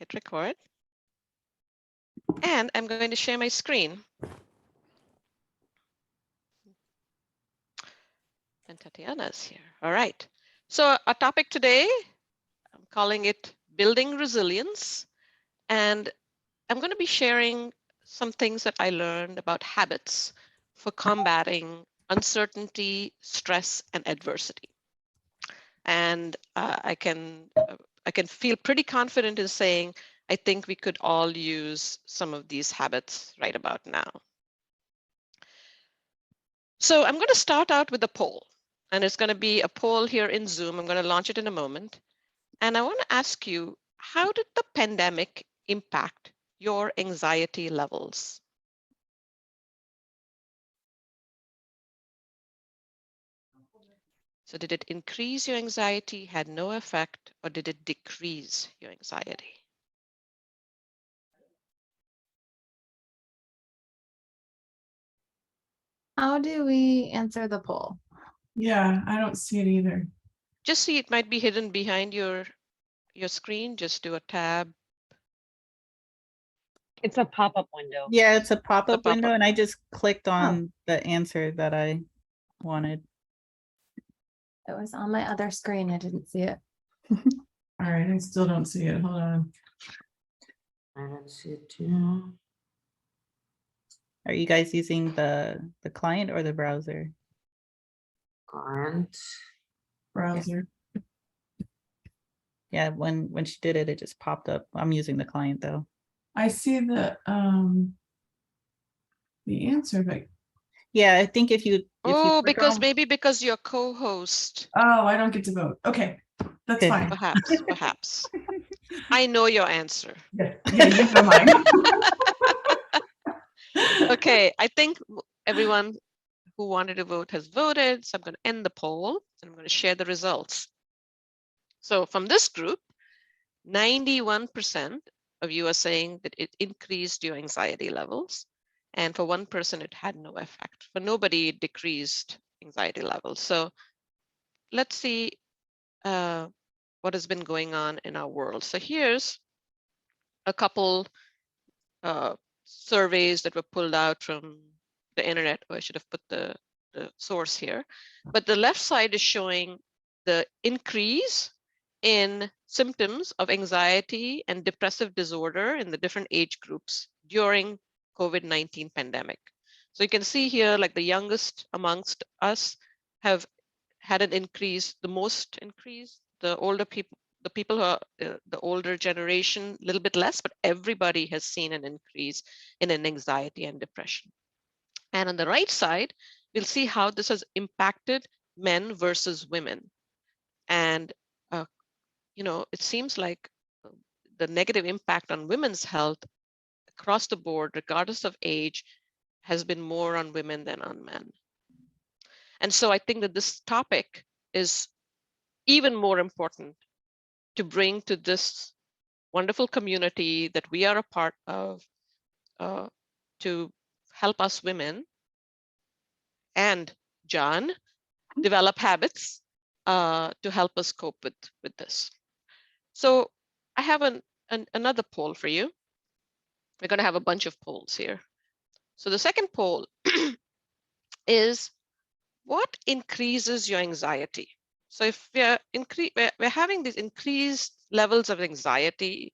hit record. And I'm going to share my screen. And Tatiana's here. All right. So our topic today, I'm calling it Building Resilience. And I'm going to be sharing some things that I learned about habits for combating uncertainty, stress, and adversity. And I can feel pretty confident in saying I think we could all use some of these habits right about now. So I'm going to start out with a poll, and it's going to be a poll here in Zoom. I'm going to launch it in a moment. And I want to ask you, how did the pandemic impact your anxiety levels? So did it increase your anxiety, had no effect, or did it decrease your anxiety? How do we answer the poll? Yeah, I don't see it either. Just see, it might be hidden behind your screen. Just do a tab. It's a pop-up window. Yeah, it's a pop-up pop-up. window, and I just clicked on the answer that I wanted. It was on my other screen. I didn't see it. All right, I still don't see it. Hold on. I don't see it too. Are you guys using the client or the browser? Client. Browser. Yeah, when she did it, it just popped up. I'm using the client though. I see the answer, but Yeah, I think if you click because on- maybe because you're co-host. oh, I don't get to vote. Okay, that's Okay. fine. Perhaps. I know your answer. Yeah, you know mine. Okay, I think everyone who wanted to vote has voted. So I'm going to end the poll and I'm going to share the results. So from this group, 91% of you are saying that it increased your anxiety levels. And for one person, it had no effect. For nobody, it decreased anxiety levels. So let's see what has been going on in our world. So here's a couple surveys that were pulled out from the internet. Oh, I should have put the source here. But the left side is showing the increase in symptoms of anxiety and depressive disorder in the different age groups during COVID-19 pandemic. So you can see here, like the youngest amongst us have had an increase, the most increase, the older people, the people who are the older generation, a little bit less, but everybody has seen an increase in an anxiety and depression. And on the right side, we'll see how this has impacted men versus women. And, it seems like the negative impact on women's health across the board, regardless of age, has been more on women than on men. And so I think that this topic is even more important to bring to this wonderful community that we are a part of to help us women and John develop habits to help us cope with this. So I have another poll for you. We're going to have a bunch of polls here. So the second poll is, what increases your anxiety? So if we're having these increased levels of anxiety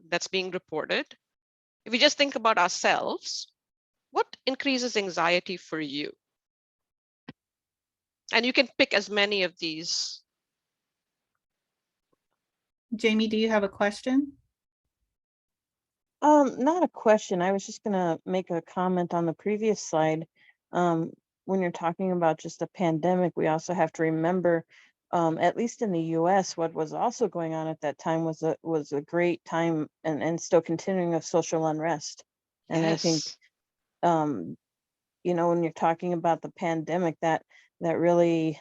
that's being reported, if we just think about ourselves, what increases anxiety for you? And you can pick as many of these. Jamie, do you have a question? Not a question. I was just gonna make a comment on the previous slide. When you're talking about just a pandemic, we also have to remember, at least in the US, what was also going on at that time was a great time and still continuing of social unrest. And Yes. I think, when you're talking about the pandemic, that really,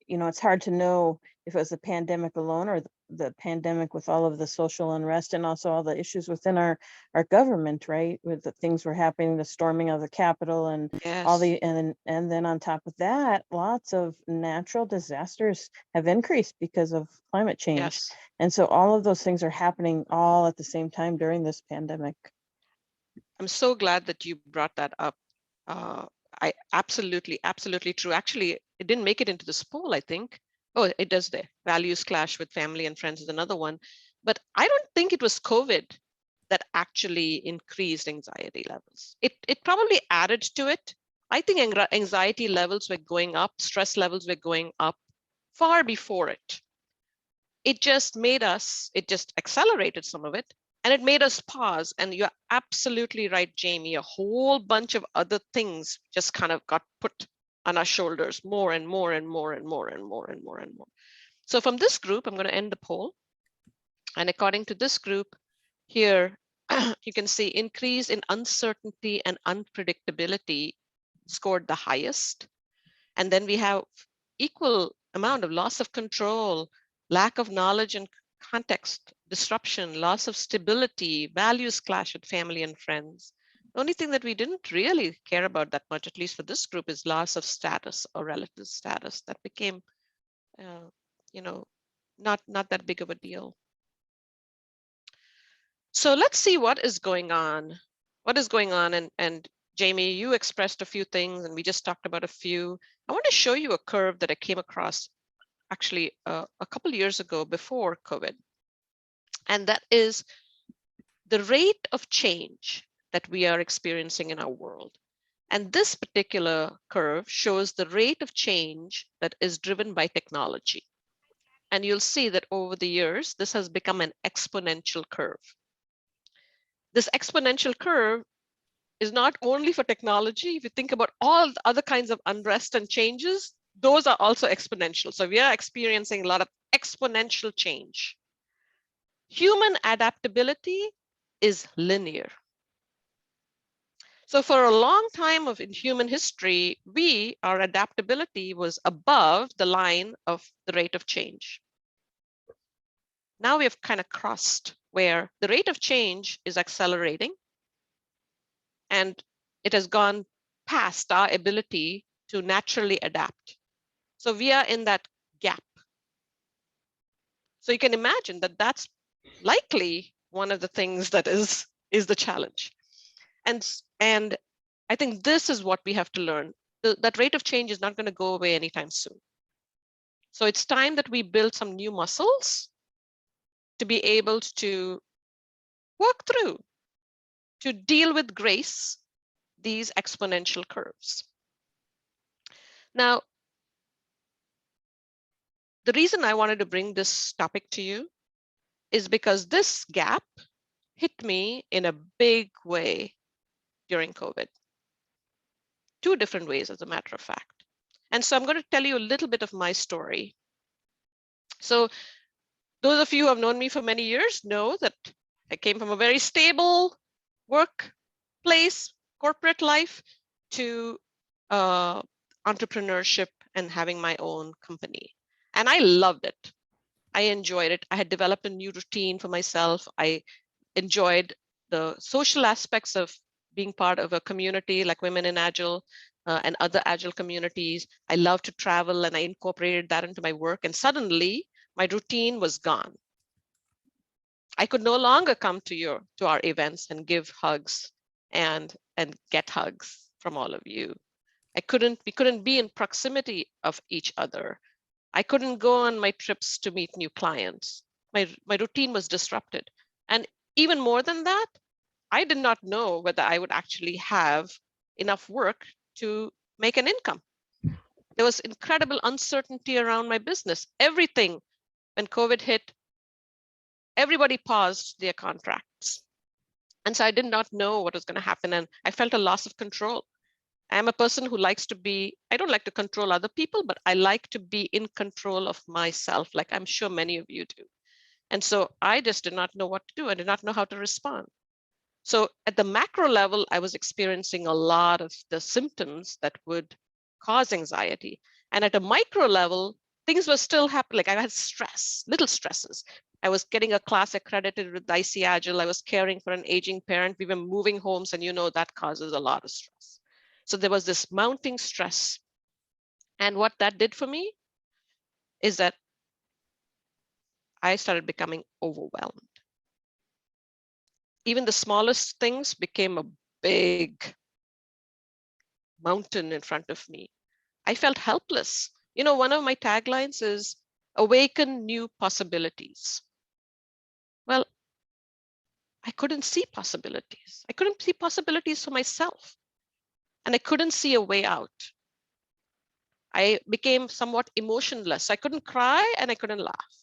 it's hard to know if it was a pandemic alone or the pandemic with all of the social unrest and also all the issues within our government, right? With the things were happening, the storming of the Capitol and all Yes. the, and then on top of that, lots of natural disasters have increased because of climate change. Yes. And so all of those things are happening all at the same time during this pandemic. I'm so glad that you brought that up. I absolutely true. Actually, it didn't make it into this poll, I think. Oh, it does there. Values clash with family and friends is another one. But I don't think it was COVID that actually increased anxiety levels. It probably added to it. I think anxiety levels were going up, stress levels were going up far before it. It just made us, it just accelerated some of it, and it made us pause. And you're absolutely right, Jamie. A whole bunch of other things just kind of got put on our shoulders more and more and more and more and more and more and more. So from this group, I'm going to end the poll. And according to this group here, you can see increase in uncertainty and unpredictability scored the highest. And then we have equal amount of loss of control, lack of knowledge and context, disruption, loss of stability, values clash with family and friends. The only thing that we didn't really care about that much, at least for this group, is loss of status or relative status. That became, you know, not that big of a deal. So let's see what is going on. What is going on? And Jamie, you expressed a few things, and we just talked about a few. I want to show you a curve that I came across actually a couple of years ago before COVID. And that is the rate of change that we are experiencing in our world. And this particular curve shows the rate of change that is driven by technology. And you'll see that over the years, this has become an exponential curve. This exponential curve is not only for technology. If you think about all the other kinds of unrest and changes, those are also exponential. So we are experiencing a lot of exponential change. Human adaptability is linear. So for a long time in human history, our adaptability was above the line of the rate of change. Now we have kind of crossed where the rate of change is accelerating, and it has gone past our ability to naturally adapt. So we are in that gap. So you can imagine that that's likely one of the things that is the challenge. And I think this is what we have to learn. That rate of change is not going to go away anytime soon. So it's time that we build some new muscles to be able to work through, to deal with grace, these exponential curves. Now, the reason I wanted to bring this topic to you is because this gap hit me in a big way during COVID. Two different ways, as a matter of fact. And so I'm going to tell you a little bit of my story. So those of you who have known me for many years know that I came from a very stable workplace, corporate life, to entrepreneurship and having my own company. And I loved it. I enjoyed it. I had developed a new routine for myself. I enjoyed the social aspects of being part of a community like Women in Agile and other Agile communities. I love to travel, and I incorporated that into my work. And suddenly my routine was gone. I could no longer come to our events and give hugs and get hugs from all of you. We couldn't be in proximity of each other. I couldn't go on my trips to meet new clients. My routine was disrupted. And even more than that, I did not know whether I would actually have enough work to make an income. There was incredible uncertainty around my business. Everything, when COVID hit, everybody paused their contracts. And so I did not know what was going to happen. And I felt a loss of control. I'm a person who likes to be, I don't like to control other people, but I like to be in control of myself, like I'm sure many of you do. And so I just did not know what to do. I did not know how to respond. So at the macro level, I was experiencing a lot of the symptoms that would cause anxiety. And at a micro level, things were still happening. Like I had stress, little stresses. I was getting a class accredited with IC Agile. I was caring for an aging parent. We were moving homes, and that causes a lot of stress. So there was this mounting stress. And what that did for me is that I started becoming overwhelmed. Even the smallest things became a big mountain in front of me. I felt helpless. One of my taglines is awaken new possibilities. Well, I couldn't see possibilities. I couldn't see possibilities for myself. And I couldn't see a way out. I became somewhat emotionless. I couldn't cry and I couldn't laugh.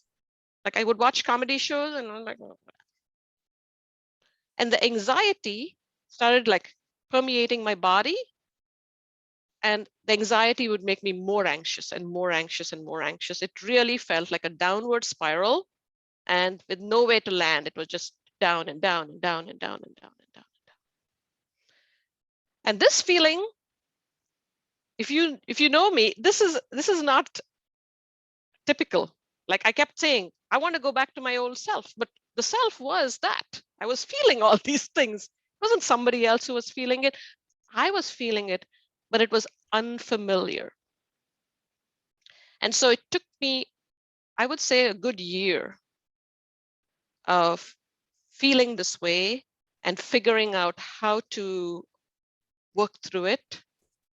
Like I would watch comedy shows and I'm like, oh. And the anxiety started like permeating my body. And the anxiety would make me more anxious and more anxious and more anxious. It really felt like a downward spiral, and with no way to land. It was just down and down and down and down and down and down and down. And this feeling, if you know me, this is not typical. Like I kept saying, I want to go back to my old self, but the self was that I was feeling all these things. It wasn't somebody else who was feeling it. I was feeling it, but it was unfamiliar. And so it took me, I would say, a good year of feeling this way and figuring out how to work through it.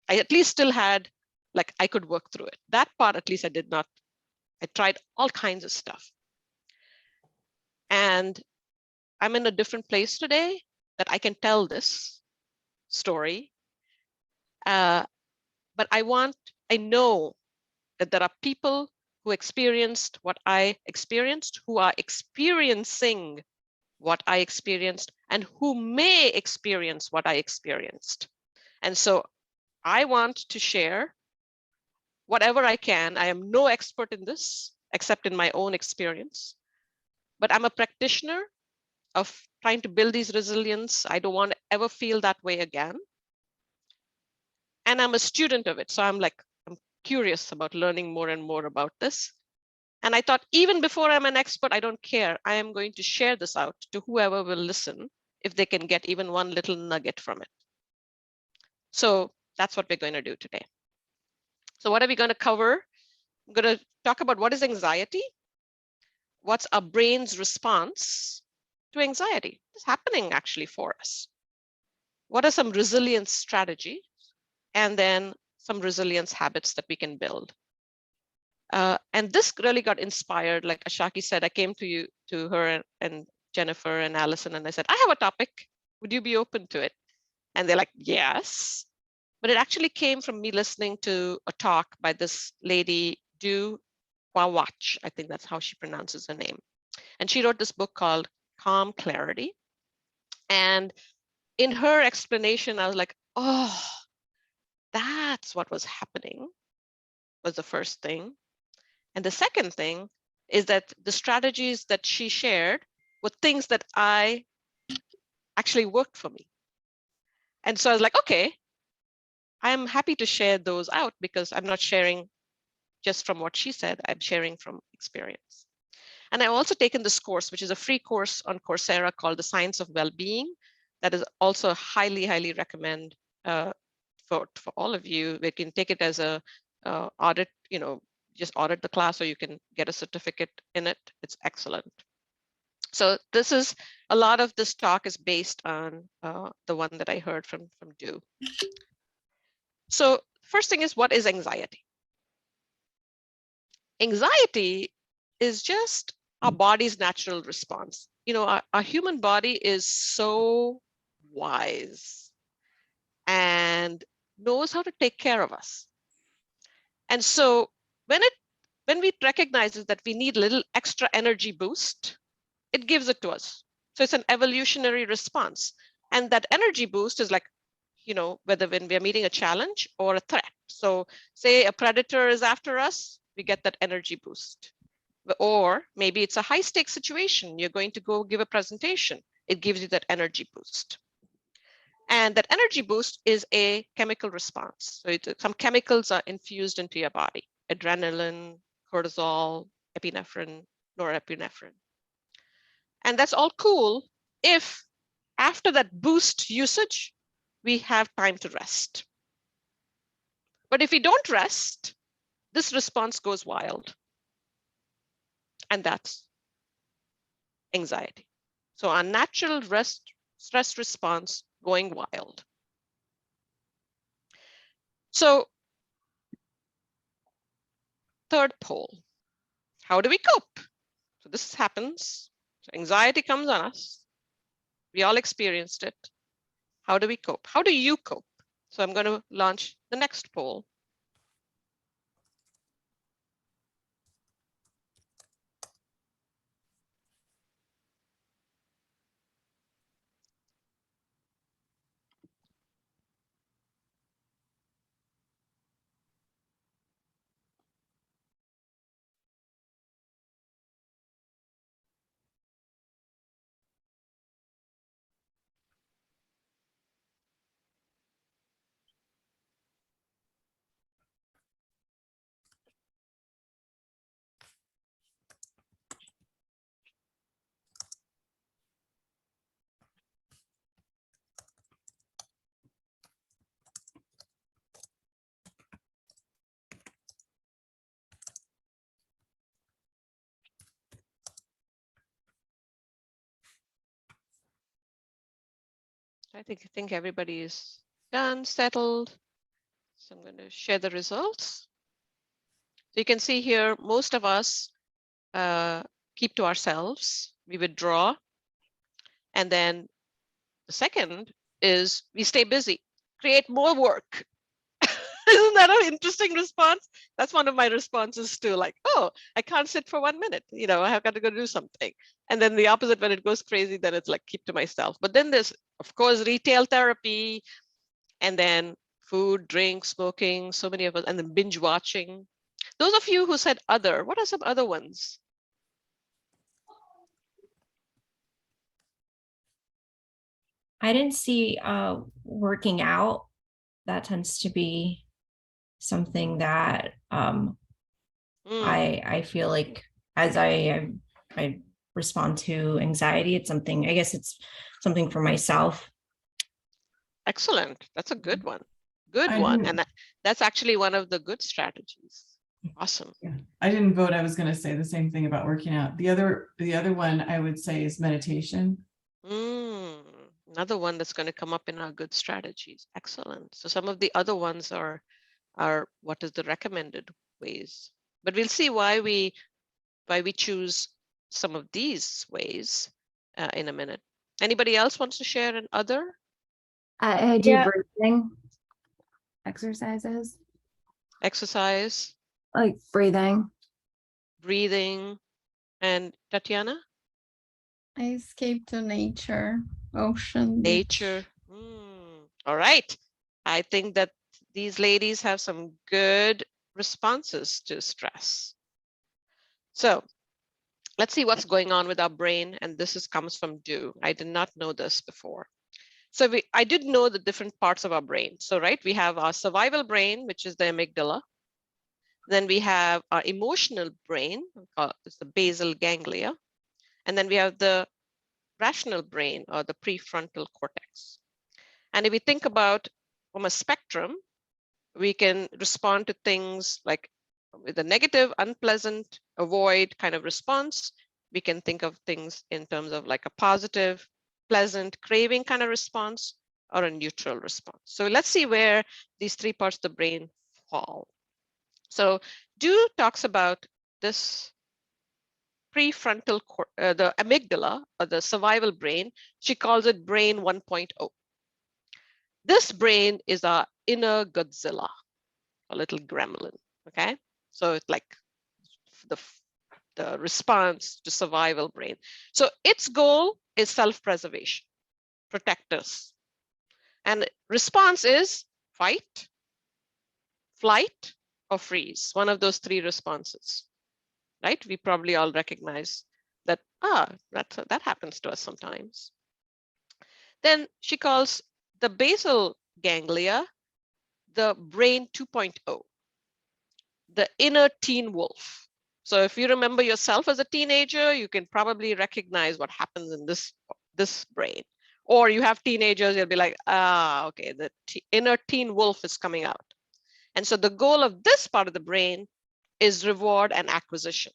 I at least still had, like, I could work through it. That part, at least I did not. I tried all kinds of stuff. And I'm in a different place today that I can tell this story. But I know that there are people who experienced what I experienced, who are experiencing what I experienced, and who may experience what I experienced. And so I want to share whatever I can. I am no expert in this, except in my own experience, but I'm a practitioner of trying to build these resilience. I don't want to ever feel that way again. And I'm a student of it. So I'm curious about learning more and more about this. And I thought, even before I'm an expert, I don't care. I am going to share this out to whoever will listen, if they can get even one little nugget from it. So that's what we're going to do today. So what are we going to cover? I'm going to talk about what is anxiety, what's our brain's response to anxiety. What's happening actually for us? What are some resilience strategies? And then some resilience habits that we can build. And this really got inspired, like Ashaki said, I came to her and Jennifer and Allison, and I said, I have a topic. Would you be open to it? And they're like, yes. But it actually came from me listening to a talk by this lady, Du Wawach. I think that's how she pronounces her name. And she wrote this book called Calm Clarity. And in her explanation, I was like, oh, that's what was happening, was the first thing. And the second thing is that the strategies that she shared were things that I actually worked for me. And so I was like, okay, I'm happy to share those out, because I'm not sharing just from what she said, I'm sharing from experience. And I've also taken this course, which is a free course on Coursera called The Science of Well-Being. That is also highly, highly recommend for all of you. We can take it as a audit, just audit the class, or you can get a certificate in it. It's excellent. So this is, a lot of this talk is based on the one that I heard from Du. So first thing is, what is anxiety? Anxiety is just our body's natural response. Our human body is so wise and knows how to take care of us. And so when we recognize that we need a little extra energy boost, it gives it to us. So it's an evolutionary response. And that energy boost is like, whether when we are meeting a challenge or a threat. So say a predator is after us, we get that energy boost. Or maybe it's a high stakes situation. You're going to go give a presentation. It gives you that energy boost. And that energy boost is a chemical response. So some chemicals are infused into your body: adrenaline, cortisol, epinephrine, norepinephrine. And that's all cool if after that boost usage, we have time to rest. But if we don't rest, this response goes wild. And that's anxiety. So our natural stress response going wild. So third poll, how do we cope? So this happens. So anxiety comes on us. We all experienced it. How do we cope? How do you cope? So I'm going to launch the next poll. I think everybody is done, settled. So I'm going to share the results. So you can see here, most of us keep to ourselves. We withdraw. And then the second is we stay busy, create more work. Isn't that an interesting response? That's one of my responses too, like, oh, I can't sit for 1 minute. You know, I've got to go do something. And then the opposite, when it goes crazy, then it's like keep to myself. But then there's, of course, retail therapy, and then food, drink, smoking, so many of us, and then binge watching. Those of you who said other, what are some other ones? I didn't see working out. That tends to be something that I feel like as I respond to anxiety, it's something, I guess it's something for myself. Excellent. That's a good one. Good I one. didn't- And that's actually one of the good strategies. Awesome. Yeah, I didn't vote. I was going to say the same thing about working out. The other one I would say is meditation. Another one that's going to come up in our good strategies. Excellent. So some of the other ones are what is the recommended ways, but we'll see why we choose some of these ways in a minute. Anybody else wants to share an other? I do Yeah. breathing exercises, Exercise, like breathing. breathing, and Tatiana? I escape to nature, ocean, beach. Nature. All right. I think that these ladies have some good responses to stress. So let's see what's going on with our brain. And this comes from Do. I did not know this before. So I did know the different parts of our brain. So, right, we have our survival brain, which is the amygdala. Then we have our emotional brain, it's the basal ganglia. And then we have the rational brain, or the prefrontal cortex. And if we think about from a spectrum, we can respond to things like with a negative, unpleasant, avoid kind of response. We can think of things in terms of like a positive, pleasant, craving kind of response, or a neutral response. So let's see where these three parts of the brain fall. So Do talks about this prefrontal, the amygdala, or the survival brain. She calls it brain 1.0. This brain is our inner Godzilla, a little gremlin, okay? So it's like the response to survival brain. So its goal is self-preservation, protect us. And response is fight, flight, or freeze, one of those three responses, right? We probably all recognize that, that happens to us sometimes. Then she calls the basal ganglia the brain 2.0, the inner teen wolf. So if you remember yourself as a teenager, you can probably recognize what happens in this brain. Or you have teenagers, you'll be like, okay, the inner teen wolf is coming out. And so the goal of this part of the brain is reward and acquisition.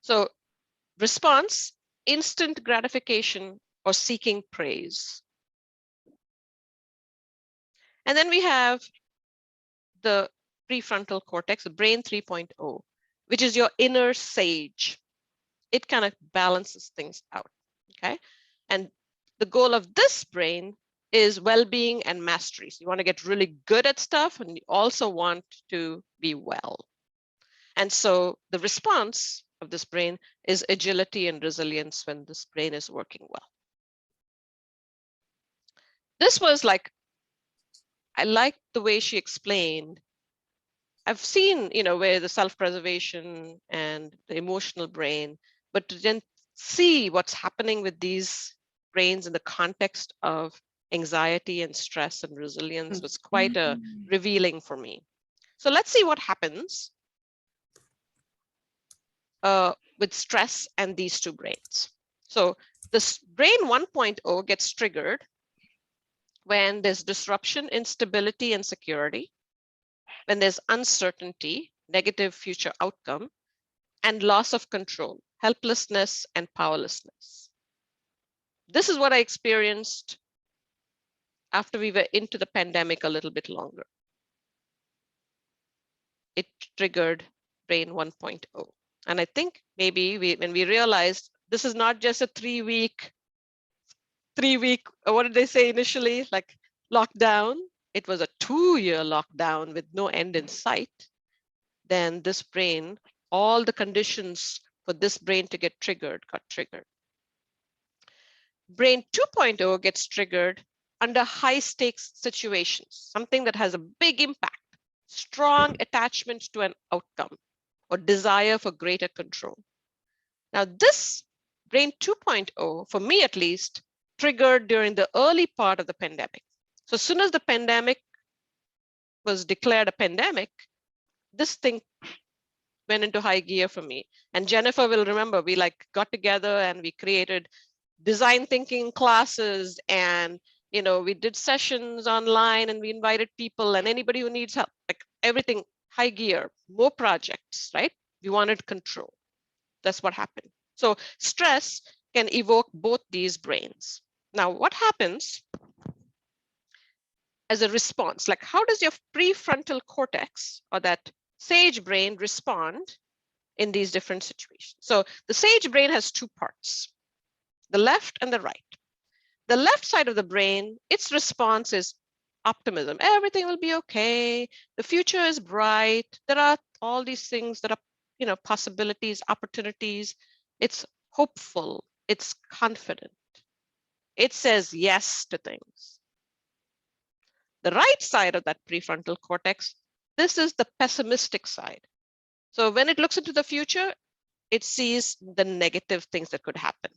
So response, instant gratification or seeking praise. And then we have the prefrontal cortex, the brain 3.0, which is your inner sage. It kind of balances things out, okay? And the goal of this brain is well-being and mastery. So you want to get really good at stuff, and you also want to be well. And so the response of this brain is agility and resilience when this brain is working well. This was like, I liked the way she explained. I've seen, where the self-preservation and the emotional brain, but to then see what's happening with these brains in the context of anxiety and stress and resilience was quite revealing for me. So let's see what happens with stress and these two brains. So this brain 1.0 gets triggered when there's disruption, instability, and security, when there's uncertainty, negative future outcome, and loss of control, helplessness, and powerlessness. This is what I experienced after we were into the pandemic a little bit longer. It triggered brain 1.0. And I think maybe when we realized this is not just a 3 week, what did they say initially? Like lockdown. It was a 2-year lockdown with no end in sight. Then this brain, all the conditions for this brain to get triggered got triggered. Brain 2.0 gets triggered under high stakes situations, something that has a big impact, strong attachment to an outcome or desire for greater control. Now this brain 2.0, for me at least, triggered during the early part of the pandemic. So as soon as the pandemic was declared a pandemic, this thing went into high gear for me. And Jennifer will remember, we got together and we created design thinking classes, and we did sessions online, and we invited people and anybody who needs help, like everything high gear, more projects, right? We wanted control. That's what happened. So stress can evoke both these brains. Now, what happens as a response? Like, how does your prefrontal cortex or that sage brain respond in these different situations? So the sage brain has two parts, the left and the right. The left side of the brain, its response is optimism. Everything will be okay. The future is bright. There are all these things that are, possibilities, opportunities. It's hopeful. It's confident. It says yes to things. The right side of that prefrontal cortex, this is the pessimistic side. So when it looks into the future, it sees the negative things that could happen.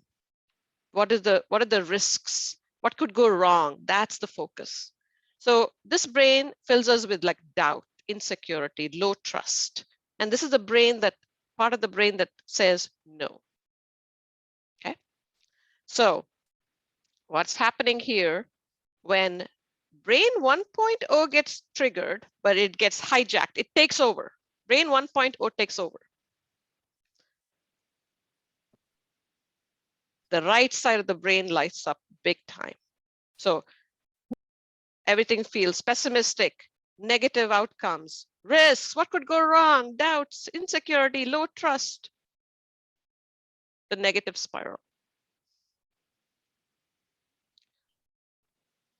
What are the risks? What could go wrong? That's the focus. So this brain fills us with doubt, insecurity, low trust. And this is the part of the brain that says no. Okay. So what's happening here when brain 1.0 gets triggered, but it gets hijacked, it takes over. Brain 1.0 takes over. The right side of the brain lights up big time. So everything feels pessimistic, negative outcomes, risks, what could go wrong, doubts, insecurity, low trust, the negative spiral.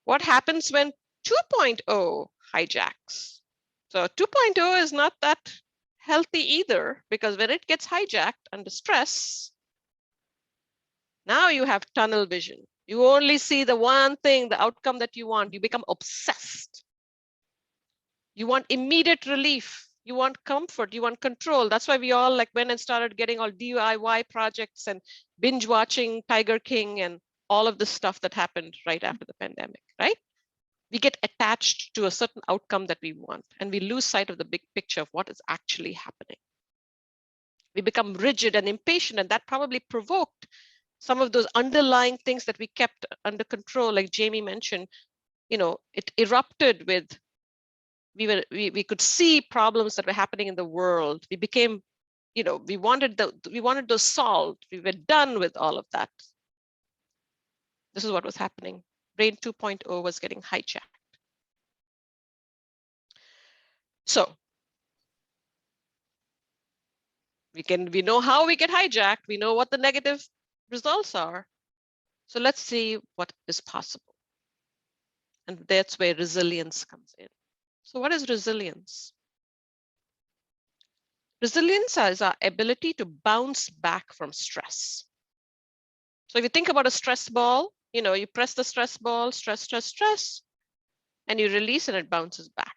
What happens when 2.0 hijacks? So 2.0 is not that healthy either, because when it gets hijacked under stress, now you have tunnel vision. You only see the one thing, the outcome that you want. You become obsessed. You want immediate relief. You want comfort. You want control. That's why we all went and started getting all DIY projects and binge watching Tiger King and all of the stuff that happened right after the pandemic, right? We get attached to a certain outcome that we want, and we lose sight of the big picture of what is actually happening. We become rigid and impatient, and that probably provoked some of those underlying things that we kept under control, like Jamie mentioned. It erupted with, we could see problems that were happening in the world. We became, we wanted those solved. We were done with all of that. This is what was happening. Brain 2.0 was getting hijacked. So we know how we get hijacked. We know what the negative results are. So let's see what is possible. And that's where resilience comes in. So what is resilience? Resilience is our ability to bounce back from stress. So if you think about a stress ball, you press the stress ball, stress, and you release and it bounces back.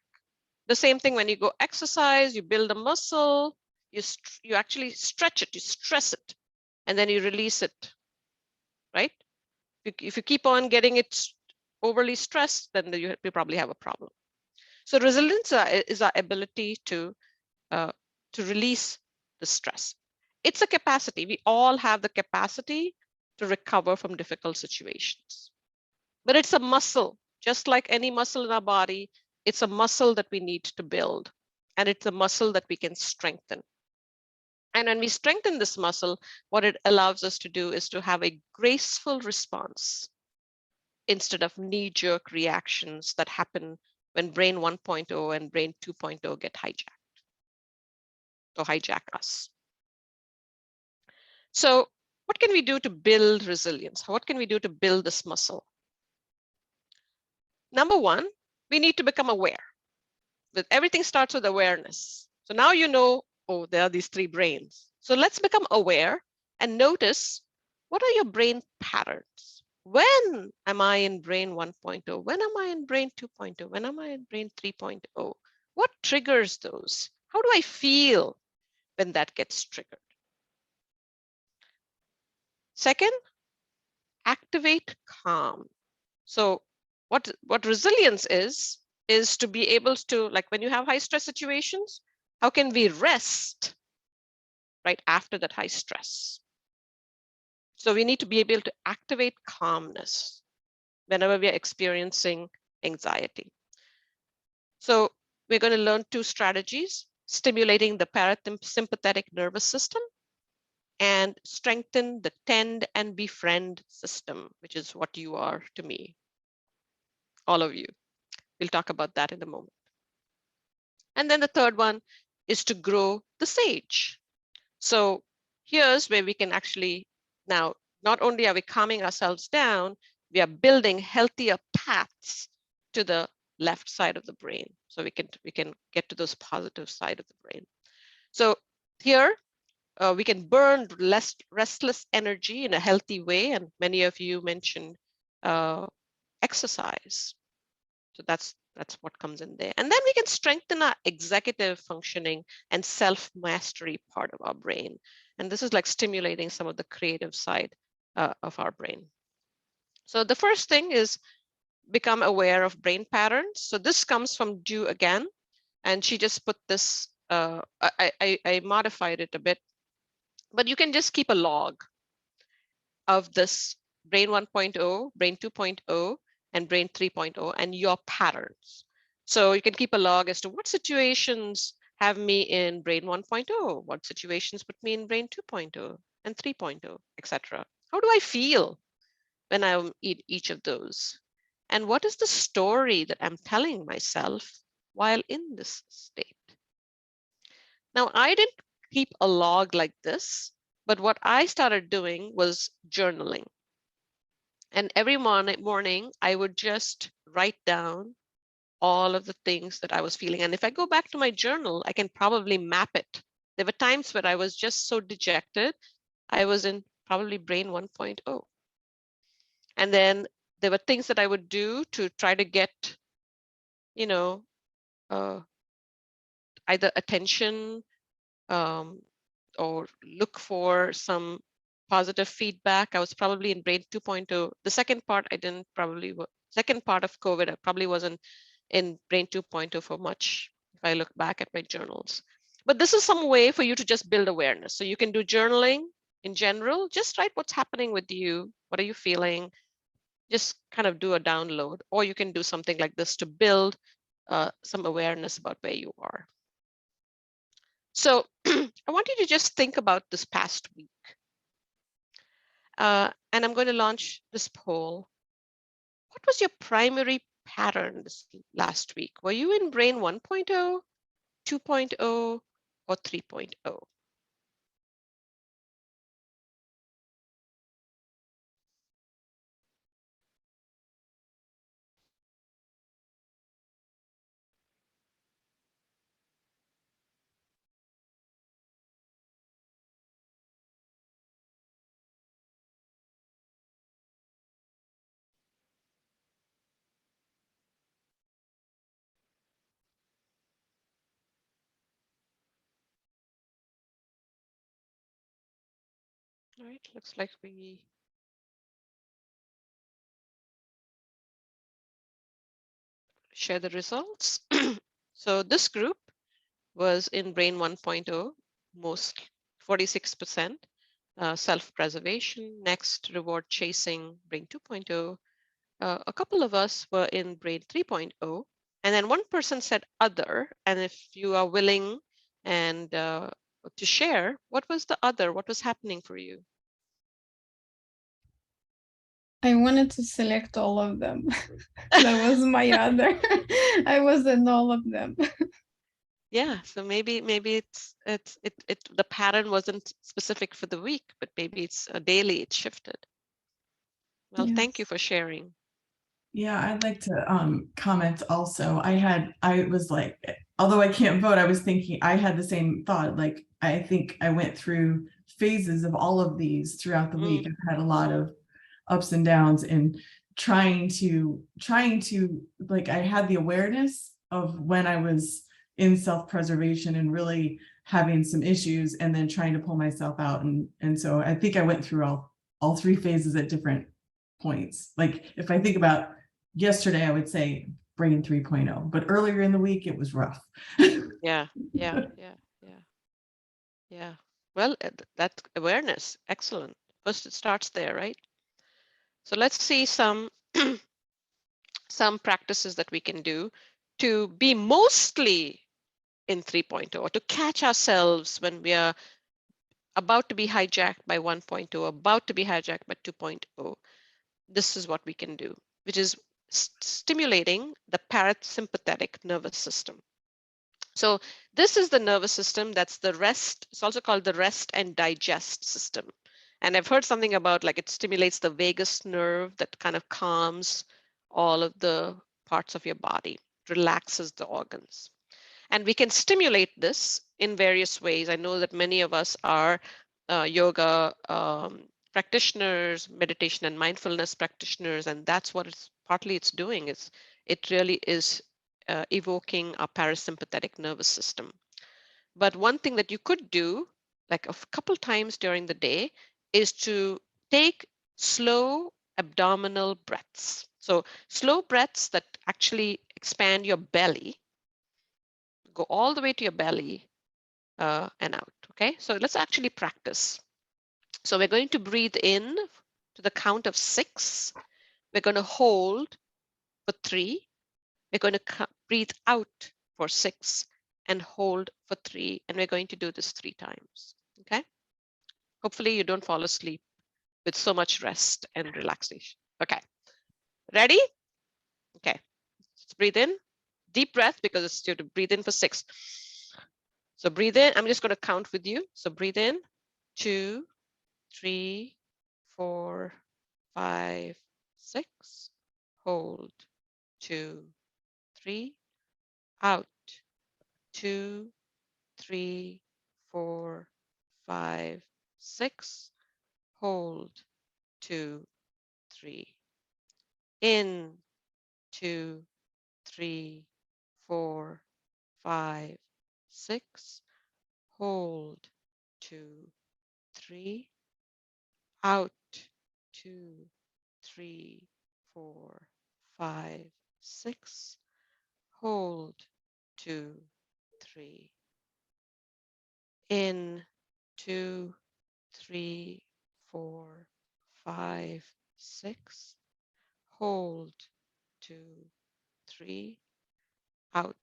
The same thing when you go exercise, you build a muscle, you actually stretch it, you stress it, and then you release it, right? If you keep on getting it overly stressed, then you probably have a problem. So resilience is our ability to release the stress. It's a capacity. We all have the capacity to recover from difficult situations. But it's a muscle, just like any muscle in our body. It's a muscle that we need to build, and it's a muscle that we can strengthen. And when we strengthen this muscle, what it allows us to do is to have a graceful response instead of knee-jerk reactions that happen when brain 1.0 and brain 2.0 get hijacked or hijack us. So what can we do to build resilience? What can we do to build this muscle? Number one, we need to become aware. That everything starts with awareness. So now oh, there are these three brains. So let's become aware and notice, what are your brain patterns? When am I in brain 1.0? When am I in brain 2.0? When am I in brain 3.0? What triggers those? How do I feel when that gets triggered? Second, activate calm. So what resilience is to be able to, like when you have high stress situations, how can we rest right after that high stress? So we need to be able to activate calmness whenever we are experiencing anxiety. So we're going to learn two strategies: stimulating the parasympathetic nervous system and strengthen the tend and befriend system, which is what you are to me, all of you. We'll talk about that in a moment. And then the third one is to grow the sage. So here's where we can actually, now, not only are we calming ourselves down, we are building healthier paths to the left side of the brain. So we can get to those positive side of the brain. So here we can burn less restless energy in a healthy way. And many of you mentioned exercise. So that's what comes in there. And then we can strengthen our executive functioning and self-mastery part of our brain. And this is like stimulating some of the creative side of our brain. So the first thing is become aware of brain patterns. So this comes from Ju again, and she just put this, I modified it a bit, but you can just keep a log of this brain 1.0, brain 2.0, and brain 3.0 and your patterns. So you can keep a log as to what situations have me in brain 1.0, what situations put me in brain 2.0 and 3.0, etc. How do I feel when I'm in each of those? And what is the story that I'm telling myself while in this state? Now, I didn't keep a log like this, but what I started doing was journaling. And every morning, I would just write down all of the things that I was feeling. And if I go back to my journal, I can probably map it. There were times where I was just so dejected, I was in probably brain 1.0. And then there were things that I would do to try to get, either attention or look for some positive feedback. I was probably in brain 2.0. The second part, second part of COVID, I probably wasn't in brain 2.0 for much if I look back at my journals. But this is some way for you to just build awareness. So you can do journaling in general, just write what's happening with you. What are you feeling? Just kind of do a download, or you can do something like this to build some awareness about where you are. So I want you to just think about this past week. And I'm going to launch this poll. What was your primary pattern this last week? Were you in brain 1.0, 2.0, or 3.0? All right, looks like we share the results. So this group was in brain 1.0, most 46%, self-preservation, next reward chasing, brain 2.0. A couple of us were in brain 3.0, and then one person said other. And if you are willing and to share, what was the other? What was happening for you? I wanted to select all of them. That was my other. I was in all of them. Yeah, so maybe the pattern wasn't specific for the week, but maybe it's a daily, it's shifted. Well, thank you Yes. for sharing. Yeah, I'd like to comment also. I was like, although I can't vote, I was thinking I had the same thought. Like, I think I went through phases of all of these throughout the week. I've had a lot of ups and downs, and trying to like, I had the awareness of when I was in self-preservation and really having some issues, and then trying to pull myself out. And so I think I went through all three phases at different points. Like, if I think about yesterday, I would say brain 3.0, but earlier in the week, it was rough. Yeah, yeah, yeah, yeah, yeah. Well, that awareness, excellent. First, it starts there, right? So let's see some some practices that we can do to be mostly in 3.0, or to catch ourselves when we are about to be hijacked by 1.0, about to be hijacked by 2.0. This is what we can do, which is stimulating the parasympathetic nervous system. So this is the nervous system that's the rest. It's also called the rest and digest system. And I've heard something about like it stimulates the vagus nerve that kind of calms all of the parts of your body, relaxes the organs. And we can stimulate this in various ways. I know that many of us are yoga practitioners, meditation and mindfulness practitioners, and that's what it's partly it's doing. It really is evoking our parasympathetic nervous system. But one thing that you could do, like a couple times during the day, is to take slow abdominal breaths. So slow breaths that actually expand your belly, go all the way to your belly and out. Okay, so let's actually practice. So we're going to breathe in to the count of 6. We're going to hold for 3. We're going to breathe out for 6 and hold for 3. And we're going to do this 3 times. Okay, hopefully you don't fall asleep with so much rest and relaxation. Okay, ready? Okay, let's breathe in. Deep breath, because it's you to breathe in for 6. So breathe in. I'm just going to count with you. So breathe in 2, 3, 4, 5, 6. Hold 2, 3. Out 2, 3, 4, 5, 6. Hold 2, 3. In 2, 3, 4, 5, 6. Hold 2, 3. Out 2, 3, 4, 5, 6. Hold 2, 3. In 2, 3, 4, 5, 6. Hold 2, 3. Out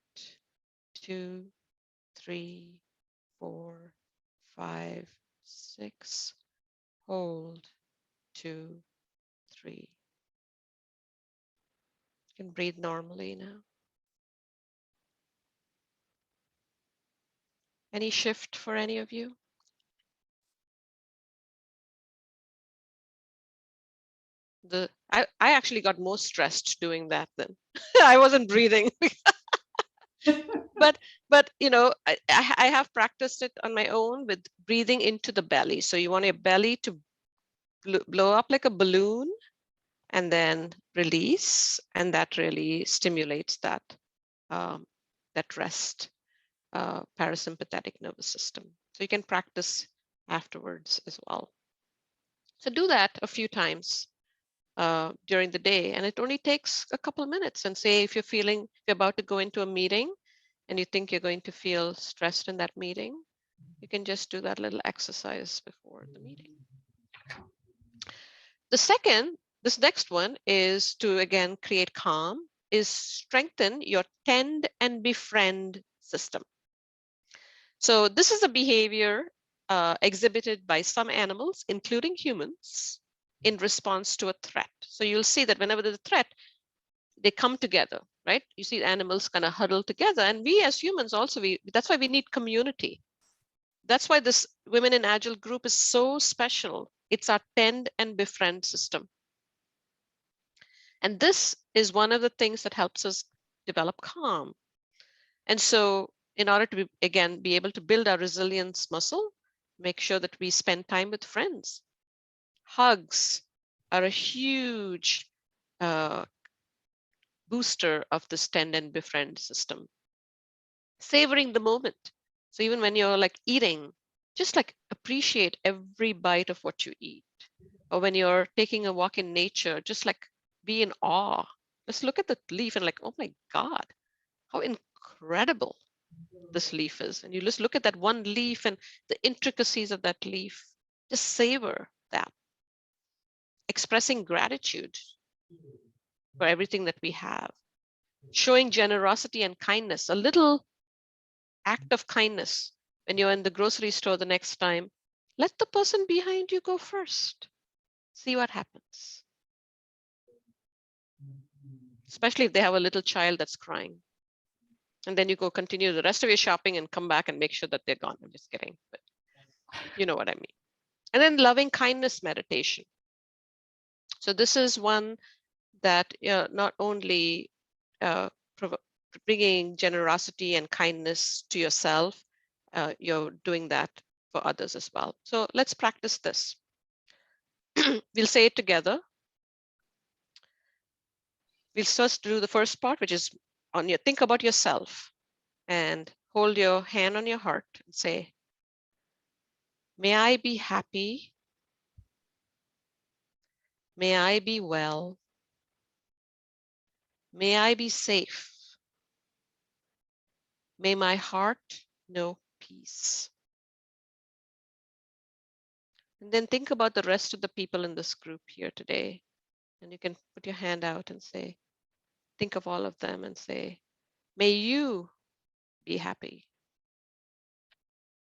2, 3, 4, 5, 6. Hold 2, 3. You can breathe normally now. Any shift for any of you? I actually got more stressed doing that than I wasn't breathing. but you know, I have practiced it on my own with breathing into the belly. So you want your belly to blow up like a balloon and then release, and that really stimulates that that rest parasympathetic nervous system. So you can practice afterwards as well. So do that a few times during the day, and it only takes a couple of minutes. And say if you're about to go into a meeting and you think you're going to feel stressed in that meeting, you can just do that little exercise before the meeting. This next one is to, again, create calm, is strengthen your tend and befriend system. So this is a behavior exhibited by some animals, including humans, in response to a threat. So you'll see that whenever there's a threat, they come together, right? You see animals kind of huddle together, and we as humans also, that's why we need community. That's why this Women in Agile group is so special. It's our tend and befriend system. And this is one of the things that helps us develop calm. And so in order to, again, be able to build our resilience muscle, make sure that we spend time with friends. Hugs are a huge booster of this tend and befriend system. Savoring the moment. So even when you're like eating, just like appreciate every bite of what you eat. Or when you're taking a walk in nature, just like be in awe. Just look at the leaf and like, oh my God, how incredible this leaf is. And you just look at that one leaf and the intricacies of that leaf. Just savor that. Expressing gratitude for everything that we have. Showing generosity and kindness, a little act of kindness. When you're in the grocery store the next time, let the person behind you go first. See what happens. Especially if they have a little child that's crying. And then you go continue the rest of your shopping and come back and make sure that they're gone. I'm just kidding, but you know what I mean. And then loving kindness meditation. So this is one that not only bringing generosity and kindness to yourself, you're doing that for others as well. So let's practice this. We'll say it together. We'll first do the first part, which is on your think about yourself and hold your hand on your heart and say, may I be happy. May I be well. May I be safe. May my heart know peace. And then think about the rest of the people in this group here today. And you can put your hand out and say, think of all of them and say, may you be happy.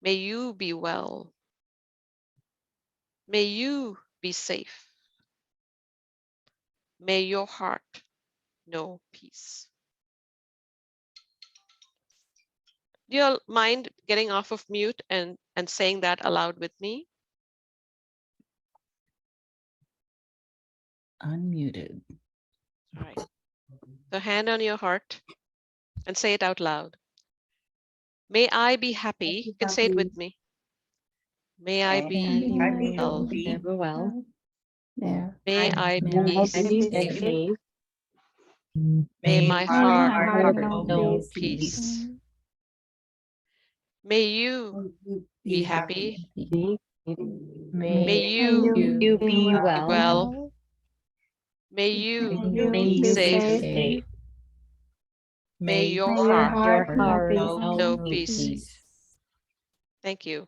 May you be well. May you be safe. May your heart know peace. Do you all mind getting off of mute and saying that aloud with me? Unmuted. All right. So hand on your heart and say it out loud. May I be happy. You can say it with me. May I be well. Well. Yeah. May I May be I safe. safe. May my May heart my heart know know peace. May you be happy. May you you be be well. well. May you May be you safe. safe. May your May your heart heart know know peace. Thank you.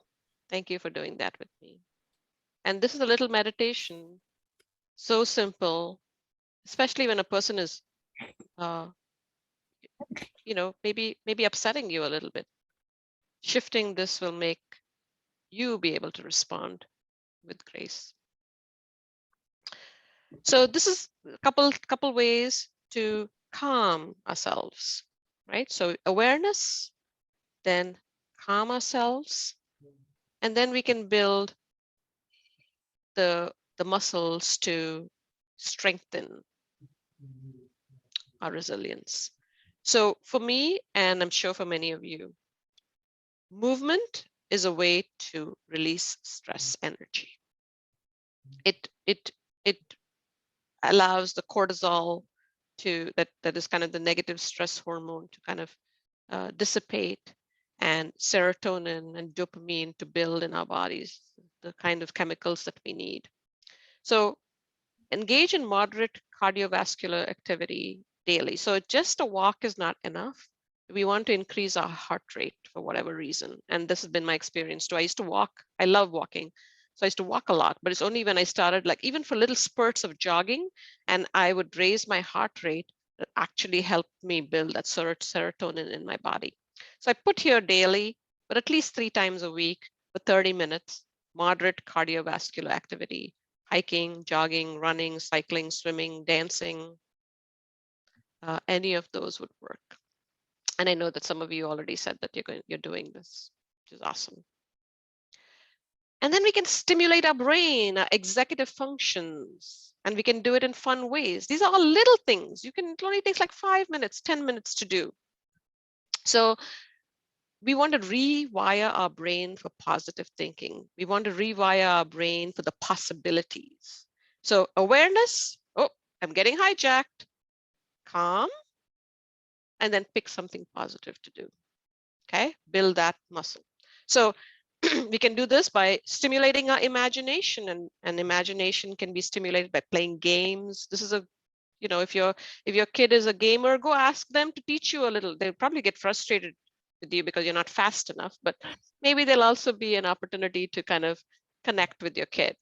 Thank you for doing that with me. And this is a little meditation, so simple, especially when a person is, maybe upsetting you a little bit. Shifting this will make you be able to respond with grace. So this is a couple ways to calm ourselves, right? So awareness, then calm ourselves, and then we can build the muscles to strengthen our resilience. So for me, and I'm sure for many of you, movement is a way to release stress energy. It allows the cortisol that is kind of the negative stress hormone to kind of dissipate, and serotonin and dopamine to build in our bodies, the kind of chemicals that we need. So engage in moderate cardiovascular activity daily. So just a walk is not enough. We want to increase our heart rate for whatever reason. And this has been my experience too. I used to walk, I love walking. So I used to walk a lot, but it's only when I started, like even for little spurts of jogging, and I would raise my heart rate, that actually helped me build that serotonin in my body. So I put here daily, but at least 3 times a week for 30 minutes, moderate cardiovascular activity, hiking, jogging, running, cycling, swimming, dancing, any of those would work. And I know that some of you already said that you're doing this, which is awesome. And then we can stimulate our brain, our executive functions, and we can do it in fun ways. These are all little things. It only takes like 5 minutes, 10 minutes to do. So we want to rewire our brain for positive thinking. We want to rewire our brain for the possibilities. So awareness, oh, I'm getting hijacked, calm, and then pick something positive to do. Okay, build that muscle. So we can do this by stimulating our imagination, and imagination can be stimulated by playing games. This is if your kid is a gamer, go ask them to teach you a little. They'll probably get frustrated with you because you're not fast enough, but maybe there'll also be an opportunity to kind of connect with your kid.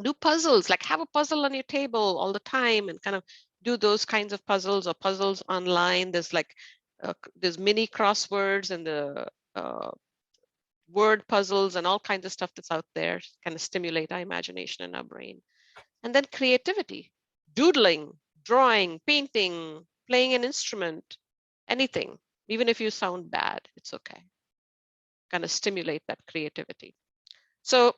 Do puzzles, like have a puzzle on your table all the time and kind of do those kinds of puzzles, or puzzles online. There's mini crosswords and the word puzzles and all kinds of stuff that's out there, kind of stimulate our imagination and our brain. And then creativity, doodling, drawing, painting, playing an instrument, anything. Even if you sound bad, it's okay. Kind of stimulate that creativity. So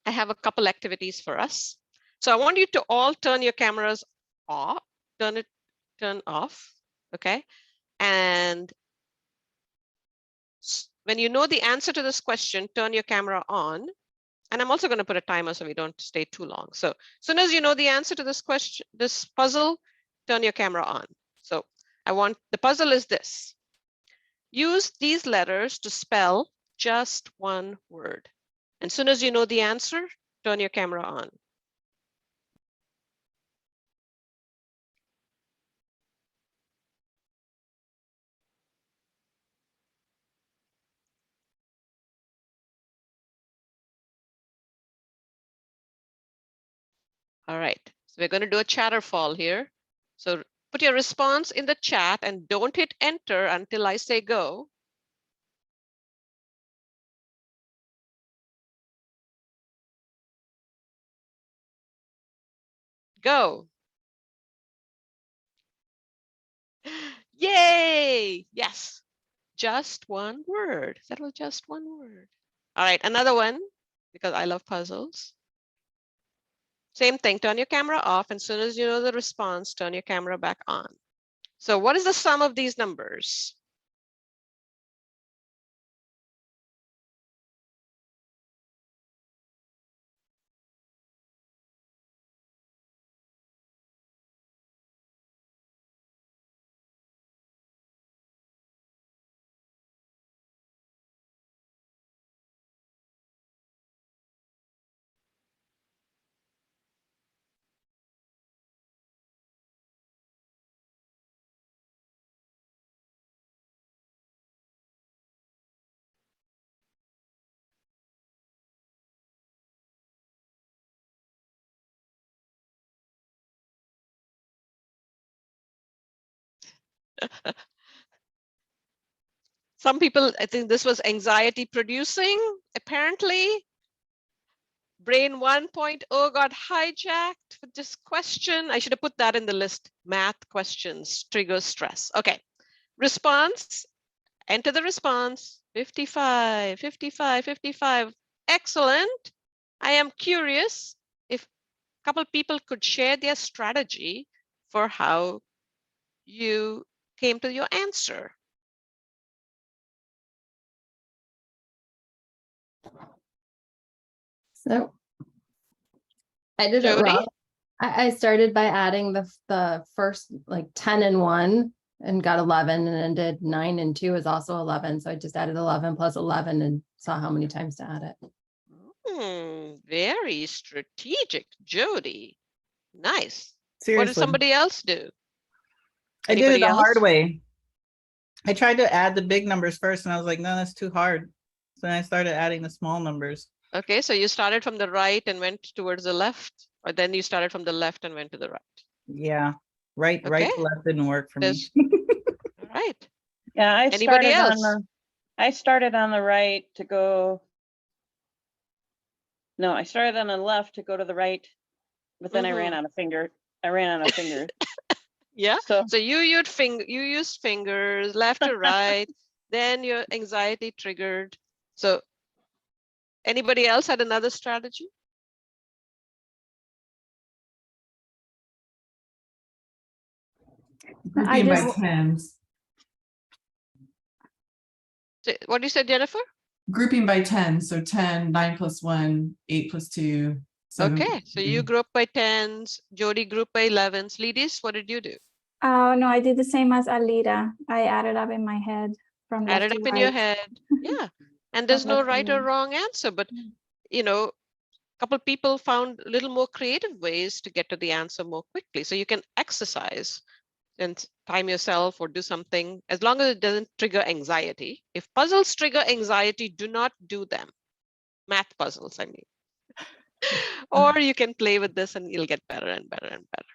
I have a couple activities for us. So I want you to all turn your cameras off, turn off, okay? And when you know the answer to this question, turn your camera on. And I'm also going to put a timer so we don't stay too long. So as soon as you know the answer to this question, this puzzle, turn your camera on. So the puzzle is this. Use these letters to spell just one word. And as soon as you know the answer, turn your camera on. All right, so we're going to do a chatterfall here. So put your response in the chat and don't hit enter until I say go. Go. Yay! Yes, just one word. That was just one word. All right, another one, because I love puzzles. Same thing, turn your camera off, and as soon as you know the response, turn your camera back on. So what is the sum of these numbers? Some people, I think this was anxiety producing, apparently. Brain 1.0 got hijacked with this question. I should have put that in the list. Math questions trigger stress. Okay. Response. Enter the response. 55, 55, 55. Excellent. I am curious if a couple people could share their strategy for how you came to your answer. So I did it Jody? wrong. I started by adding the first like 10 and 1 and got 11, and then did 9 and 2 is also 11. So I just added 11 plus 11 and saw how many times to add it. Very strategic, Jody. Nice. Seriously. What did somebody else do? I did it Anybody the hard else? way. I tried to add the big numbers first, and I was like, no, that's too hard. So then I started adding the small numbers. Okay, so you started from the right and went towards the left, or then you started from the left and went to the right. Yeah, right Okay. to left didn't work for me. All right. Yeah, Anybody else? I started on the right to go. No, I started on the left to go to the right, but then I ran out of finger. I ran out of fingers. Yeah. So So you used fingers left to right, then your anxiety triggered. So anybody else had another strategy? Grouping by tens. What you said, Jennifer? Grouping by 10. So 10, 9 plus 1, 8 plus 2. 7 Okay, plus so 2. you grew up by 10s, Jody grew up by 11s. Lidis, what did you do? Oh, no, I did the same as Alita. I added up in my head from left Added to up right. in your head. Yeah. And there's no left to right or right. wrong answer, but you know, a couple people found a little more creative ways to get to the answer more quickly. So you can exercise and time yourself or do something as long as it doesn't trigger anxiety. If puzzles trigger anxiety, do not do them. Math puzzles, I mean. Or you can play with this and you'll get better and better and better.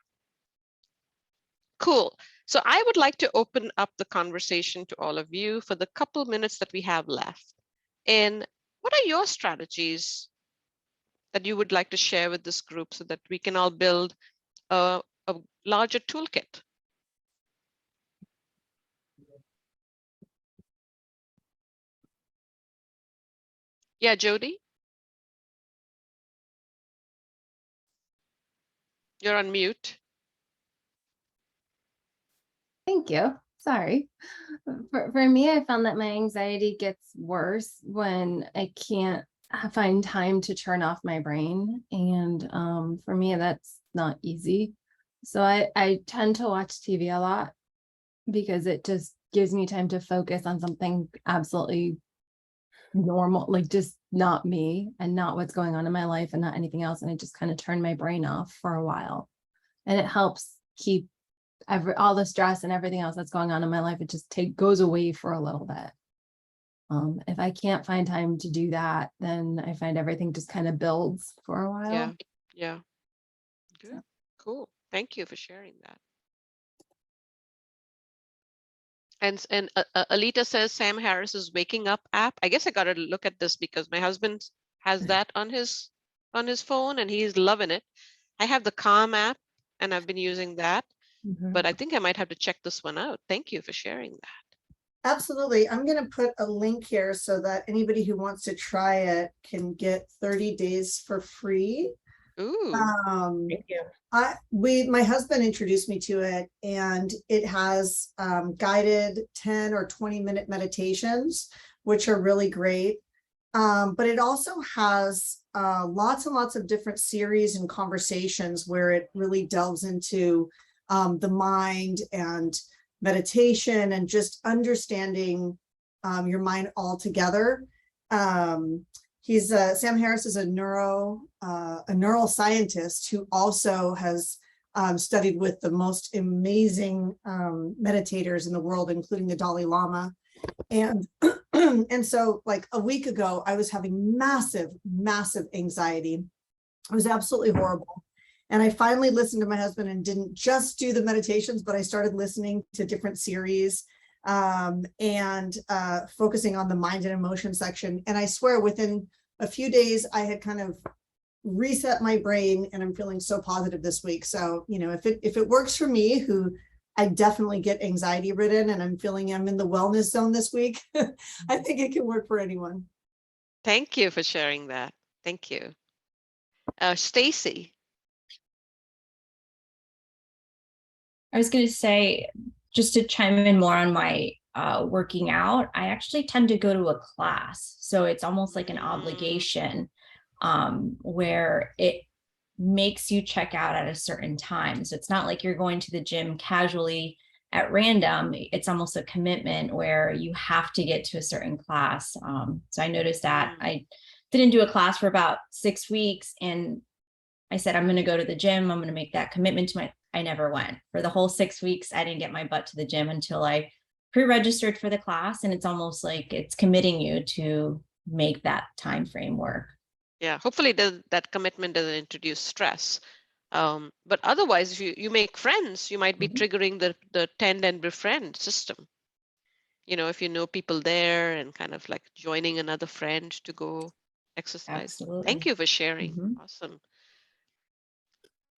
Cool. So I would like to open up the conversation to all of you for the couple minutes that we have left. And what are your strategies that you would like to share with this group so that we can all build a larger toolkit? Yeah, Jody? You're on mute. Thank you. Sorry. For me, I found that my anxiety gets worse when I can't find time to turn off my brain. And for me, that's not easy. So I tend to watch TV a lot because it just gives me time to focus on something absolutely normal, like just not me and not what's going on in my life and not anything else. And I just kind of turn my brain off for a while. And it helps keep all the stress and everything else that's going on in my life. It just goes away for a little bit. If I can't find time to do that, then I find everything just kind of builds for a while. Yeah. Yeah. Good. Cool. Thank you for sharing that. And Alita says Sam Harris's Waking Up app. I guess I got to look at this because my husband has that on his phone and he's loving it. I have the Calm app and I've been using that, but I think I might have to check this one out. Thank you for sharing that. Absolutely. I'm going to put a link here so that anybody who wants to try it can get 30 days for free. Ooh. Thank you. My husband introduced me to it, and it has guided 10 or 20-minute meditations, which are really great. But it also has lots and lots of different series and conversations where it really delves into the mind and meditation and just understanding your mind altogether. Sam Harris is a neuroscientist who also has studied with the most amazing meditators in the world, including the Dalai Lama. And and so like a week ago, I was having massive anxiety. It was absolutely horrible. And I finally listened to my husband and didn't just do the meditations, but I started listening to different series and focusing on the mind and emotion section. And I swear within a few days, I had kind of reset my brain and I'm feeling so positive this week. So, you know, if it works for me, who I definitely get anxiety ridden and I'm feeling I'm in the wellness zone this week, I think it can work for anyone. Thank you for sharing that. Thank you. Stacy. I was going to say, just to chime in more on my working out, I actually tend to go to a class. So it's almost like an obligation where it makes you check out at a certain time. So it's not like you're going to the gym casually at random. It's almost a commitment where you have to get to a certain class. So I noticed that I didn't do a class for about 6 weeks, and I said, I'm going to go to the gym. I'm going to make that commitment to I never went. For the whole 6 weeks, I didn't get my butt to the gym until I pre-registered for the class. And it's almost like it's committing you to make that time frame work. Yeah, hopefully that commitment doesn't introduce stress. But otherwise, if you make friends, you might be triggering the tend and befriend system. You know, if you know people there and kind of like joining another friend to go exercise. Absolutely. Thank you for sharing. Awesome.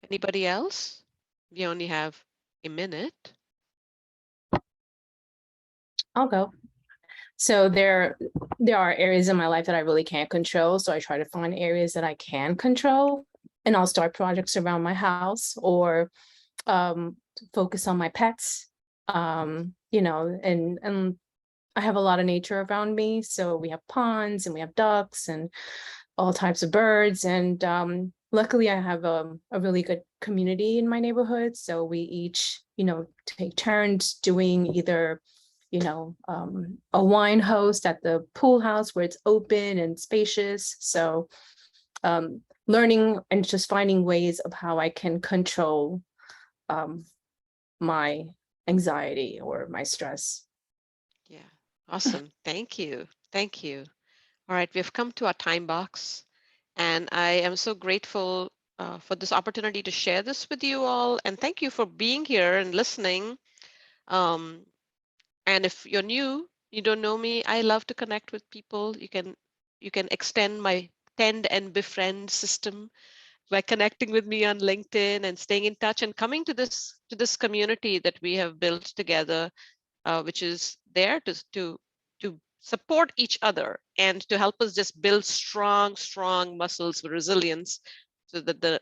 Anybody else? We only have a minute. I'll go. So there are areas in my life that I really can't control. So I try to find areas that I can control, and I'll start projects around my house or focus on my pets. You know, and I have a lot of nature around me. So we have ponds and we have ducks and all types of birds. And luckily I have a really good community in my neighborhood. So we each, you know, take turns doing either, you know, a wine host at the pool house where it's open and spacious. So learning and just finding ways of how I can control my anxiety or my stress. Yeah, awesome. Thank you. Thank you. All right, we've come to our time box, and I am so grateful for this opportunity to share this with you all. And thank you for being here and listening. And if you're new, you don't know me, I love to connect with people. You can extend my tend and befriend system by connecting with me on LinkedIn and staying in touch and coming to this community that we have built together, which is there to support each other and to help us just build strong muscles for resilience, so that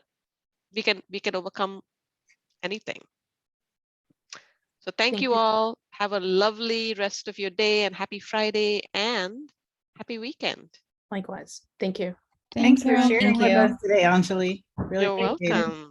we can overcome anything. So thank you all. Have a lovely rest of your day and happy Friday and happy weekend. Likewise. Thank you. Thanks for you. sharing with us today, Anjali. Really You're appreciate it. welcome.